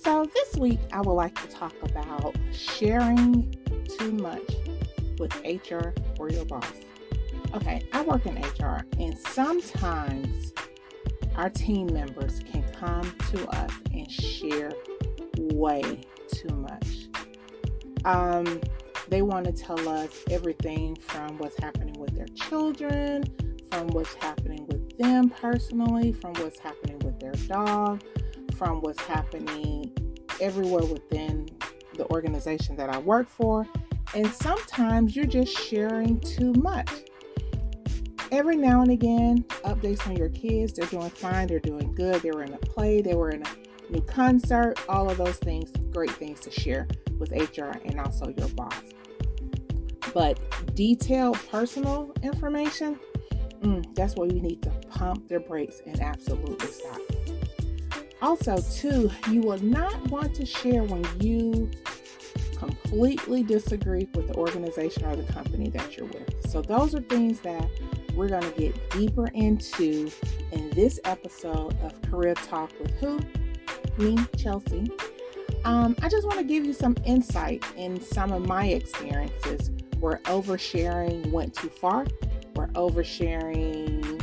So this week, I would like to talk about sharing too much with HR or your boss. Okay, I work in HR, and sometimes our team members can come to us and share way too much. They want to tell us everything from what's happening with their children, from what's happening with them personally, from what's happening with their dog, from what's happening everywhere within the organization that I work for. And sometimes you're just sharing too much. Every now and again, updates on your kids, they're doing fine, they're doing good, they were in a play, they were in a new concert, all of those things, great things to share with HR and also your boss. But detailed personal information, that's where you need to pump the brakes and absolutely stop. Also, too, you will not want to share when you completely disagree with the organization or the company that you're with. So those are things that we're going to get deeper into in this episode of Career Talk with who? Me, Chelsea. I just want to give you some insight in some of my experiences where oversharing went too far, where oversharing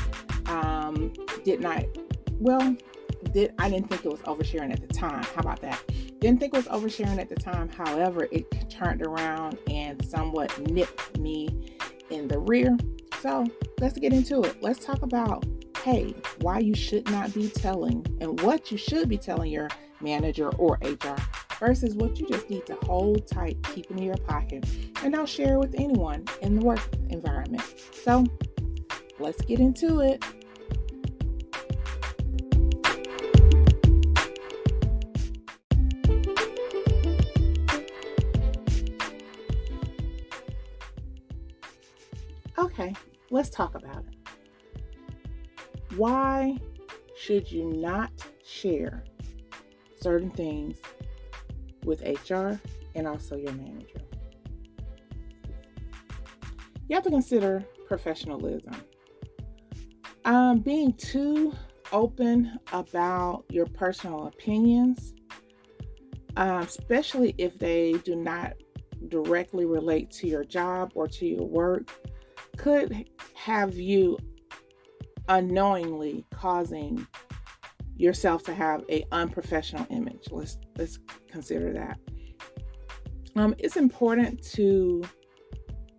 I didn't think it was oversharing at the time. How about that? Didn't think it was oversharing at the time. However, it turned around and somewhat nipped me in the rear. So let's get into it. Let's talk about, hey, why you should not be telling and what you should be telling your manager or HR versus what you just need to hold tight, keep in your pocket, and don't share with anyone in the work environment. So let's get into it. Okay, let's talk about it. Why should you not share certain things with HR and also your manager? You have to consider professionalism. Being too open about your personal opinions, especially if they do not directly relate to your job or to your work, could have you unknowingly causing yourself to have an unprofessional image. Let's consider that. It's important to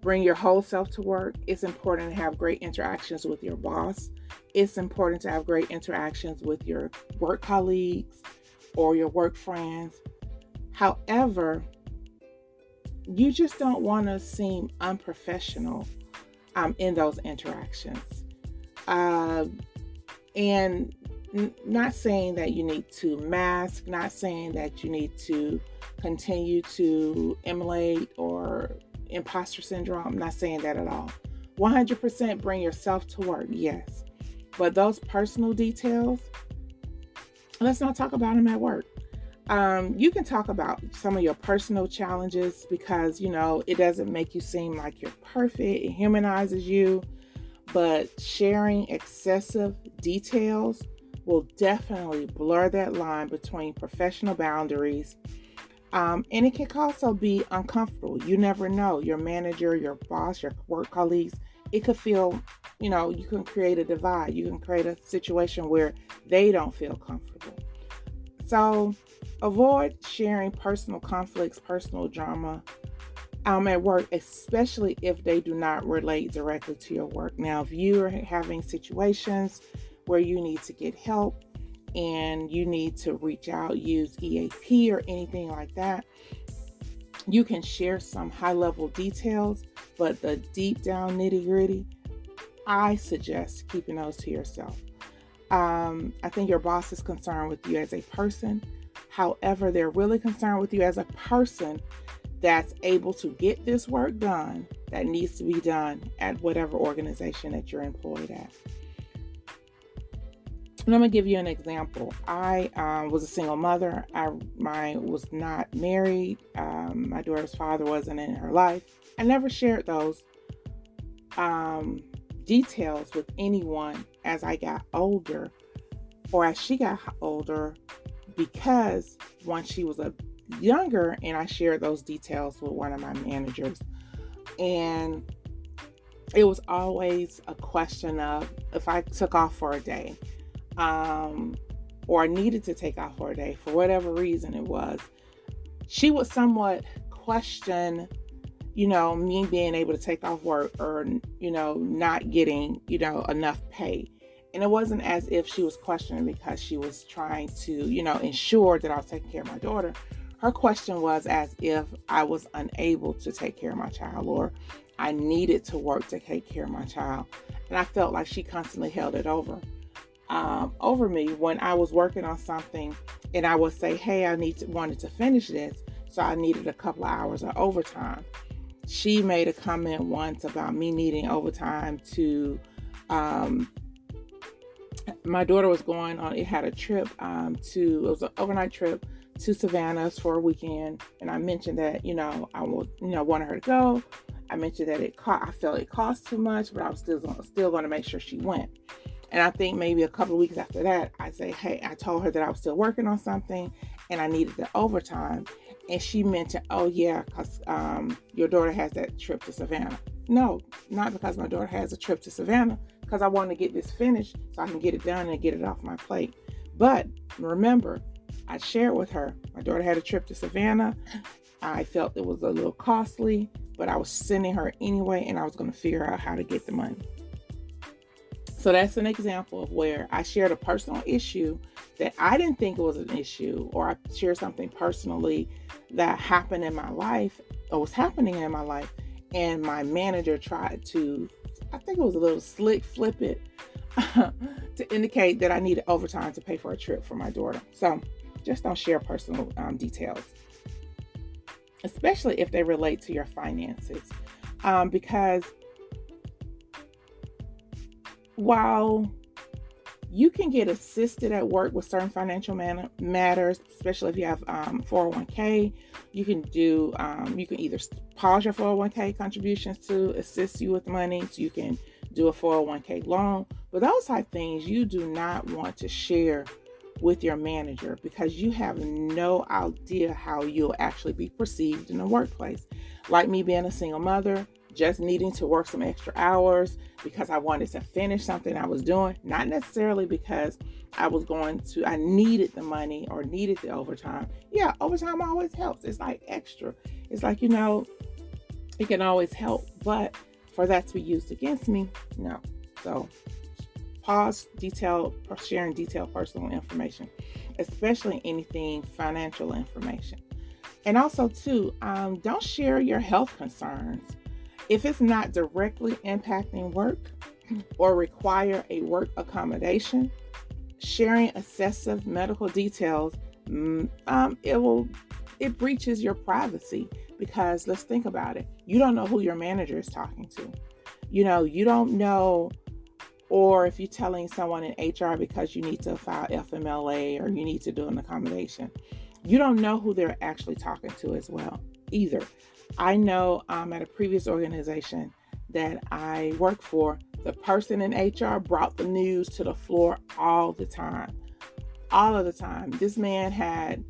bring your whole self to work. It's important to have great interactions with your boss. It's important to have great interactions with your work colleagues or your work friends. However, you just don't want to seem unprofessional in those interactions. And not saying that you need to mask, not saying that you need to continue to emulate or imposter syndrome. I'm not saying that at all. 100% bring yourself to work, yes. But those personal details, let's not talk about them at work. You can talk about some of your personal challenges because, it doesn't make you seem like you're perfect. It humanizes you. But sharing excessive details will definitely blur that line between professional boundaries. And it can also be uncomfortable. You never know. Your manager, your boss, your work colleagues, it could feel, you can create a divide. You can create a situation where they don't feel comfortable. So avoid sharing personal conflicts, personal drama at work, especially if they do not relate directly to your work. Now, if you are having situations where you need to get help and you need to reach out, use EAP or anything like that, you can share some high-level details, but the deep down nitty-gritty, I suggest keeping those to yourself. I think your boss is concerned with you as a person. However, they're really concerned with you as a person that's able to get this work done that needs to be done at whatever organization that you're employed at. And I'm going to give you an example. I was a single mother. I was not married. My daughter's father wasn't in her life. I never shared those details with anyone as I got older or as she got older, because once she was younger, and I shared those details with one of my managers, and it was always a question of if I took off for a day, or I needed to take off for a day for whatever reason it was, she would somewhat question, me being able to take off work, or, not getting, enough pay. And it wasn't as if she was questioning because she was trying to, ensure that I was taking care of my daughter. Her question was as if I was unable to take care of my child, or I needed to work to take care of my child. And I felt like she constantly held it over me when I was working on something, and I would say, hey, wanted to finish this, so I needed a couple of hours of overtime. She made a comment once about me needing overtime to, my daughter was going on, it had a trip it was an overnight trip to Savannah for a weekend. And I mentioned that, I would, wanted her to go. I mentioned that I felt it cost too much, but I was still going to make sure she went. And I think maybe a couple of weeks after that, I told her that I was still working on something and I needed the overtime. And she mentioned, oh yeah, because your daughter has that trip to Savannah. No, not because my daughter has a trip to Savannah, because I want to get this finished so I can get it done and get it off my plate. But remember, I shared with her, my daughter had a trip to Savannah. I felt it was a little costly, but I was sending her anyway, and I was going to figure out how to get the money. So that's an example of where I shared a personal issue that I didn't think it was an issue, or I shared something personally that happened in my life, or was happening in my life, and my manager tried to, I think it was a little slick, flip it to indicate that I needed overtime to pay for a trip for my daughter. So just don't share personal details, especially if they relate to your finances, because while you can get assisted at work with certain financial matters, especially if you have 401k, you can either pause your 401k contributions to assist you with money, so you can do a 401k loan. But those type of things you do not want to share with your manager, because you have no idea how you'll actually be perceived in the workplace. Like me being a single mother, just needing to work some extra hours because I wanted to finish something I was doing, not necessarily because I needed the money or needed the overtime. Yeah, overtime always helps. It's like extra. It's like, it can always help, but for that to be used against me, no. So pause sharing detailed personal information, especially anything financial information. And also too, don't share your health concerns. If it's not directly impacting work or require a work accommodation, sharing excessive medical details, it breaches your privacy, because let's think about it. You don't know who your manager is talking to. You don't know, or if you're telling someone in HR because you need to file FMLA or you need to do an accommodation, you don't know who they're actually talking to as well either. I know at a previous organization that I worked for, the person in HR brought the news to the floor all the time. All of the time. This man had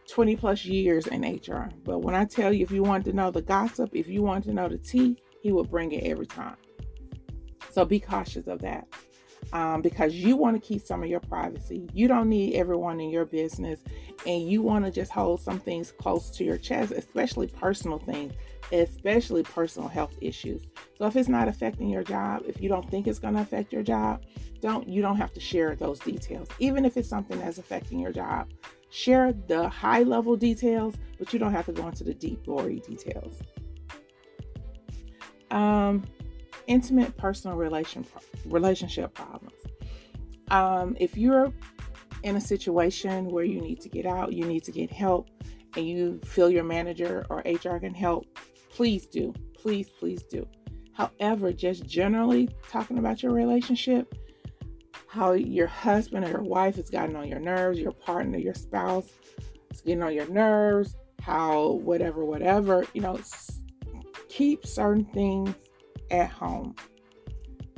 20 plus years in HR. But when I tell you, if you want to know the gossip, if you want to know the tea, he will bring it every time. So be cautious of that. Because you want to keep some of your privacy. You don't need everyone in your business, and you want to just hold some things close to your chest, especially personal things, especially personal health issues. So if it's not affecting your job, if you don't think it's going to affect your job, you don't have to share those details. Even if it's something that's affecting your job, share the high level details, but you don't have to go into the deep, gory details. Intimate personal relationship problems. If you're in a situation where you need to get out, you need to get help, and you feel your manager or HR can help, please do. Please do. However, just generally talking about your relationship, how your husband or your wife has gotten on your nerves, your partner, your spouse is getting on your nerves, how whatever, keep certain things at home.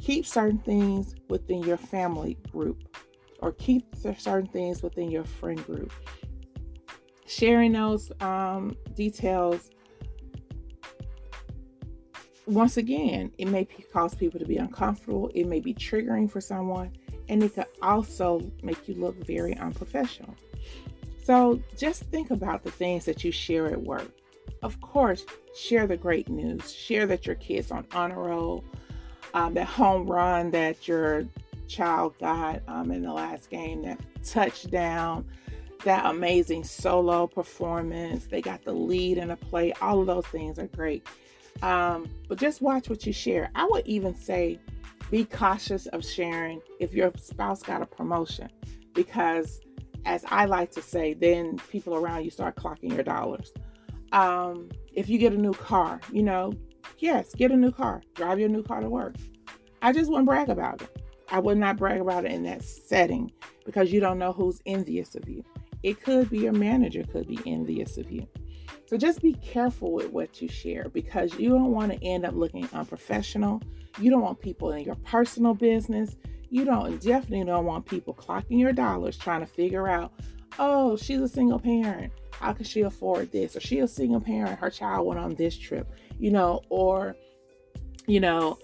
Keep certain things within your family group, or keep certain things within your friend group. sharing those details, once again, it may cause people to be uncomfortable. It may be triggering for someone, and it could also make you look very unprofessional. So just think about the things that you share at work. Of course, share the great news. Share that your kid's on honor roll, that home run that your child got in the last game, that touchdown, that amazing solo performance. They got the lead in a play. All of those things are great. But just watch what you share. I would even say be cautious of sharing if your spouse got a promotion, because as I like to say, then people around you start clocking your dollars. If you get a new car, yes, get a new car, drive your new car to work. I just wouldn't brag about it. I would not brag about it in that setting, because you don't know who's envious of you. It could be your manager could be envious of you. So just be careful with what you share, because you don't want to end up looking unprofessional. You don't want people in your personal business. You definitely don't want people clocking your dollars trying to figure out, oh, she's a single parent. How can she afford this? Or she's a single parent. Her child went on this trip, or,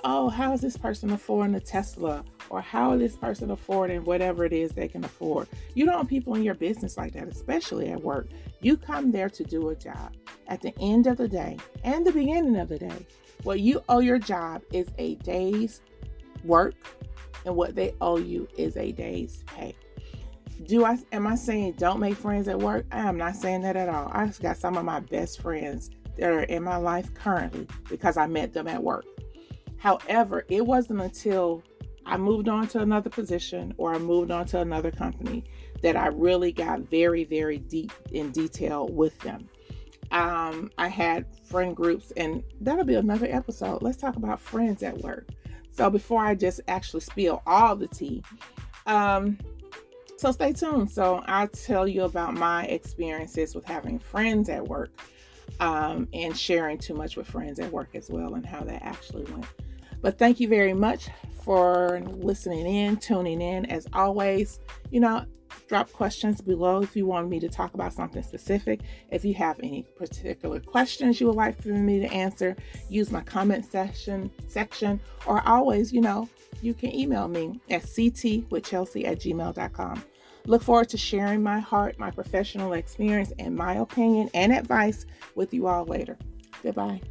oh, how is this person affording a Tesla? Or how is this person affording whatever it is they can afford? You don't want people in your business like that, especially at work. You come there to do a job. At the end of the day and the beginning of the day, what you owe your job is a day's work, and what they owe you is a day's pay. Am I saying don't make friends at work? I am not saying that at all. I've got some of my best friends that are in my life currently because I met them at work. However, it wasn't until I moved on to another position or I moved on to another company that I really got very, very deep in detail with them. I had friend groups, and that'll be another episode. Let's talk about friends at work. So before I just actually spill all the tea, so stay tuned. So I'll tell you about my experiences with having friends at work, and sharing too much with friends at work as well, and how that actually went. But thank you very much for listening in, tuning in. As always, drop questions below if you want me to talk about something specific. If you have any particular questions you would like for me to answer, use my comment section, or always, you can email me at ctwithchelsea@gmail.com. Look forward to sharing my heart, my professional experience, and my opinion and advice with you all later. Goodbye.